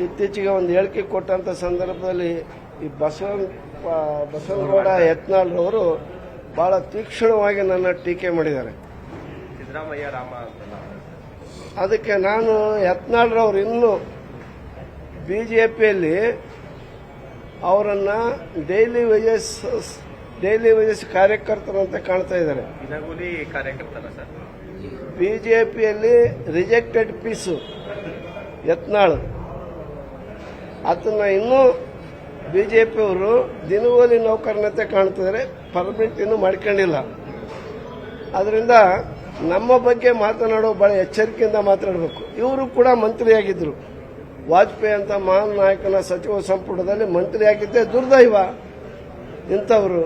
ಇತ್ತೀಚೆಗೆ ಒಂದು ಹೇಳಿಕೆ ಕೊಟ್ಟಂಥ ಸಂದರ್ಭದಲ್ಲಿ ಈ ಬಸವನಗೌಡ ಯತ್ನಾಳ್ರವರು ಬಹಳ ತೀಕ್ಷ್ಣವಾಗಿ ನನ್ನ ಟೀಕೆ ಮಾಡಿದ್ದಾರೆ. ಸಿದ್ದರಾಮಯ್ಯ ರಾಮ ಅಂತಲ್ಲ, ಅದಕ್ಕೆ ನಾನು ಯತ್ನಾಳ್ರವರು ಇನ್ನೂ ಬಿಜೆಪಿಯಲ್ಲಿ ಅವರನ್ನ ಡೈಲಿ ವೇಜಸ್ ಕಾರ್ಯಕರ್ತರಂತೆ ಕಾಣ್ತಾ ಇದ್ದಾರೆ. ದಿನಗೂಲಿ ಕಾರ್ಯಕರ್ತರ ಸರ್, ಬಿಜೆಪಿಯಲ್ಲಿ ರಿಜೆಕ್ಟೆಡ್ ಪೀಸು ಯತ್ನಾಳ್, ಅದನ್ನ ಇನ್ನೂ ಬಿಜೆಪಿಯವರು ದಿನಗೂಲಿ ನೌಕರನಂತೆ ಕಾಣ್ತಿದ್ದಾರೆ, ಪರ್ಮನೆಂಟ್ ಇನ್ನೂ ಮಾಡ್ಕೊಂಡಿಲ್ಲ. ಅದರಿಂದ ನಮ್ಮ ಬಗ್ಗೆ ಮಾತನಾಡೋ ಬಹಳ ಎಚ್ಚರಿಕೆಯಿಂದ ಮಾತನಾಡಬೇಕು. ಇವರು ಕೂಡ ಮಂತ್ರಿಯಾಗಿದ್ದರು. ವಾಜಪೇಯಿ ಅಂತ ಮಹಾನ್ ನಾಯಕನ ಸಚಿವ ಸಂಪುಟದಲ್ಲಿ ಮಂತ್ರಿಯಾಗಿದ್ದೆ ದುರ್ದೈವ ಇಂಥವರು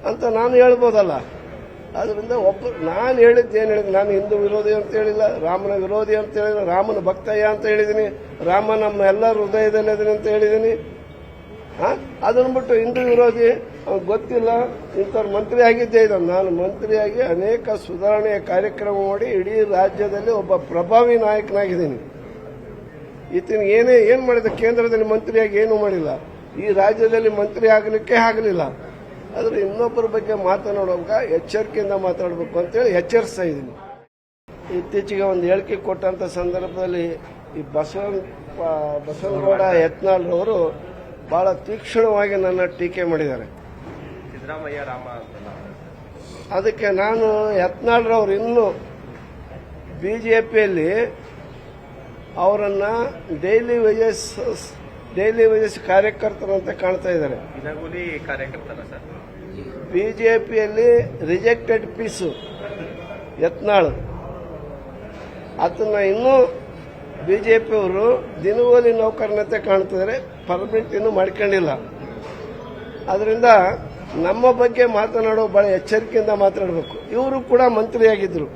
ಅಂತ ನಾನು ಹೇಳ್ಬೋದಲ್ಲ. ಅದರಿಂದ ನಾನು ಹೇಳಿದ್ದೇನು ಹೇಳಿದ್ರೆ, ನಾನು ಹಿಂದೂ ವಿರೋಧಿ ಅಂತ ಹೇಳಿಲ್ಲ, ರಾಮನ ವಿರೋಧಿ ಅಂತ ಹೇಳಿಲ್ಲ, ರಾಮನ ಭಕ್ತಯ್ಯ ಅಂತ ಹೇಳಿದ್ದೀನಿ, ರಾಮ ನಮ್ಮ ಎಲ್ಲ ಹೃದಯದಲ್ಲಿ ಅದೀನಿ ಅಂತ ಹೇಳಿದ್ದೀನಿ. ಅದನ್ನು ಬಿಟ್ಟು ಹಿಂದೂ ವಿರೋಧಿ ಗೊತ್ತಿಲ್ಲ ಇಂಥವ್ರು ಮಂತ್ರಿ ಆಗಿದ್ದೇ ಇದೆ. ನಾನು ಮಂತ್ರಿಯಾಗಿ ಅನೇಕ ಸುಧಾರಣೆಯ ಕಾರ್ಯಕ್ರಮ ಮಾಡಿ ಇಡೀ ರಾಜ್ಯದಲ್ಲಿ ಒಬ್ಬ ಪ್ರಭಾವಿ ನಾಯಕನಾಗಿದ್ದೀನಿ. ಈತನ ಏನ್ ಮಾಡಿದ, ಕೇಂದ್ರದಲ್ಲಿ ಮಂತ್ರಿಯಾಗಿ ಏನೂ ಮಾಡಿಲ್ಲ, ಈ ರಾಜ್ಯದಲ್ಲಿ ಮಂತ್ರಿ ಆಗಲಿಕ್ಕೆ ಆಗಲಿಲ್ಲ. ಆದ್ರೆ ಇನ್ನೊಬ್ಬರ ಬಗ್ಗೆ ಮಾತನಾಡುವಾಗ ಎಚ್ಚರಿಕೆಯಿಂದ ಮಾತಾಡಬೇಕು ಅಂತೇಳಿ ಎಚ್ಚರಿಸ್ತಾ ಇದ್ದೀನಿ. ಇತ್ತೀಚೆಗೆ ಒಂದು ಹೇಳಿಕೆ ಕೊಟ್ಟಂತ ಸಂದರ್ಭದಲ್ಲಿ ಈ ಬಸವನಗೌಡ ಯತ್ನಾಳ್ರವರು ಬಹಳ ತೀಕ್ಷ್ಣವಾಗಿ ನನ್ನ ಟೀಕೆ ಮಾಡಿದ್ದಾರೆ. ಸಿದ್ದರಾಮಯ್ಯ ರಾಮ ಅಂತಲ್ಲ, ಅದಕ್ಕೆ ನಾನು ಯತ್ನಾಳ್ರವರು ಇನ್ನೂ ಬಿಜೆಪಿಯಲ್ಲಿ ಅವರನ್ನ ಡೈಲಿ ವೇಜಸ್ ಕಾರ್ಯಕರ್ತರಂತೆ ಕಾಣ್ತಾ ಇದ್ದಾರೆ. ದಿನಗೂಲಿ ಕಾರ್ಯಕರ್ತರ ಸರ್, ಬಿಜೆಪಿಯಲ್ಲಿ ರಿಜೆಕ್ಟೆಡ್ ಪೀಸು ಯತ್ನಾಳ್, ಅದನ್ನ ಇನ್ನೂ ಬಿಜೆಪಿಯವರು ದಿನಗೂಲಿ ನೌಕರನಂತೆ ಕಾಣ್ತಿದ್ದಾರೆ, ಪರ್ಮನೆಂಟ್ ಇನ್ನೂ ಮಾಡ್ಕೊಂಡಿಲ್ಲ. ಅದರಿಂದ ನಮ್ಮ ಬಗ್ಗೆ ಮಾತನಾಡೋ ಬಹಳ ಎಚ್ಚರಿಕೆಯಿಂದ ಮಾತನಾಡಬೇಕು. ಇವರು ಕೂಡ ಮಂತ್ರಿಯಾಗಿದ್ದರು.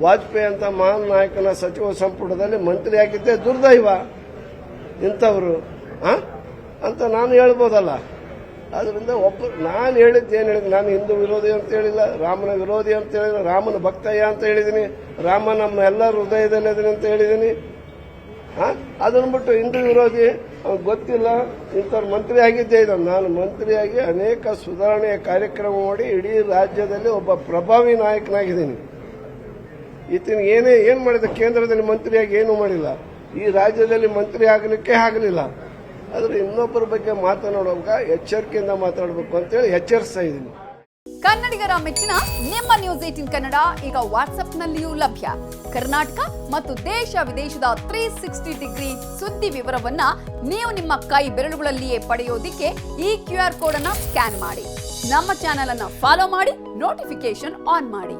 ವಾಜಪೇಯಿ ಅಂತ ಮಹಾನ್ ನಾಯಕನ ಸಚಿವ ಸಂಪುಟದಲ್ಲಿ ಮಂತ್ರಿಯಾಗಿದ್ದೆ ದುರ್ದೈವ ಇಂಥವರು ಅಂತ ನಾನು ಹೇಳ್ಬೋದಲ್ಲ. ಅದರಿಂದ ನಾನು ಹೇಳಿದ್ದೇನು ಹೇಳಿದ್ರೆ, ನಾನು ಹಿಂದೂ ವಿರೋಧಿ ಅಂತ ಹೇಳಿಲ್ಲ, ರಾಮನ ವಿರೋಧಿ ಅಂತ ಹೇಳಿಲ್ಲ, ರಾಮನ ಭಕ್ತಯ್ಯ ಅಂತ ಹೇಳಿದ್ದೀನಿ, ರಾಮ ನಮ್ಮ ಎಲ್ಲ ಹೃದಯದಲ್ಲಿ ಅದೀನಿ ಅಂತ ಹೇಳಿದ್ದೀನಿ. ಅದನ್ನು ಬಿಟ್ಟು ಹಿಂದೂ ವಿರೋಧಿ ಗೊತ್ತಿಲ್ಲ ಇಂಥವ್ರು ಮಂತ್ರಿ ಆಗಿದ್ದೇ ಇದೆ. ನಾನು ಮಂತ್ರಿಯಾಗಿ ಅನೇಕ ಸುಧಾರಣೆಯ ಕಾರ್ಯಕ್ರಮ ಮಾಡಿ ಇಡೀ ರಾಜ್ಯದಲ್ಲಿ ಒಬ್ಬ ಪ್ರಭಾವಿ ನಾಯಕನಾಗಿದ್ದೀನಿ. ಈತನ ಏನ್ ಮಾಡಿದ, ಕೇಂದ್ರದಲ್ಲಿ ಮಂತ್ರಿಯಾಗಿ ಏನೂ ಮಾಡಿಲ್ಲ, ಈ ರಾಜ್ಯದಲ್ಲಿ ಮಂತ್ರಿ ಆಗಲಿಕ್ಕೆ ಆಗಲಿಲ್ಲ. ಆದ್ರೆ ಇನ್ನೊಬ್ಬರ ಬಗ್ಗೆ ಮಾತನಾಡುವಾಗ ಎಚ್ಚರಿಕೆಯಿಂದ ಮಾತಾಡಬೇಕು ಅಂತೇಳಿ ಎಚ್ಚರಿಸ್ತಾ ಇದ್ದೀನಿ. ಕನ್ನಡಿಗರ ಮೆಚ್ಚಿನ ನಿಮ್ಮ ನ್ಯೂಸ್ 18 ಕನ್ನಡ ಈಗ ವಾಟ್ಸ್ಆಪ್ನಲ್ಲಿಯೂ ಲಭ್ಯ. ಕರ್ನಾಟಕ ಮತ್ತು ದೇಶ ವಿದೇಶದ 360 ಡಿಗ್ರಿ ಸುದ್ದಿ ವಿವರವನ್ನ ನೀವು ನಿಮ್ಮ ಕೈ ಬೆರಳುಗಳಲ್ಲಿಯೇ ಪಡೆಯೋದಿಕ್ಕೆ ಈ QR ಕೋಡ್ ಅನ್ನ ಸ್ಕ್ಯಾನ್ ಮಾಡಿ. ನಮ್ಮ ಚಾನೆಲ್ ಅನ್ನ ಫಾಲೋ ಮಾಡಿ, ನೋಟಿಫಿಕೇಶನ್ ಆನ್ ಮಾಡಿ.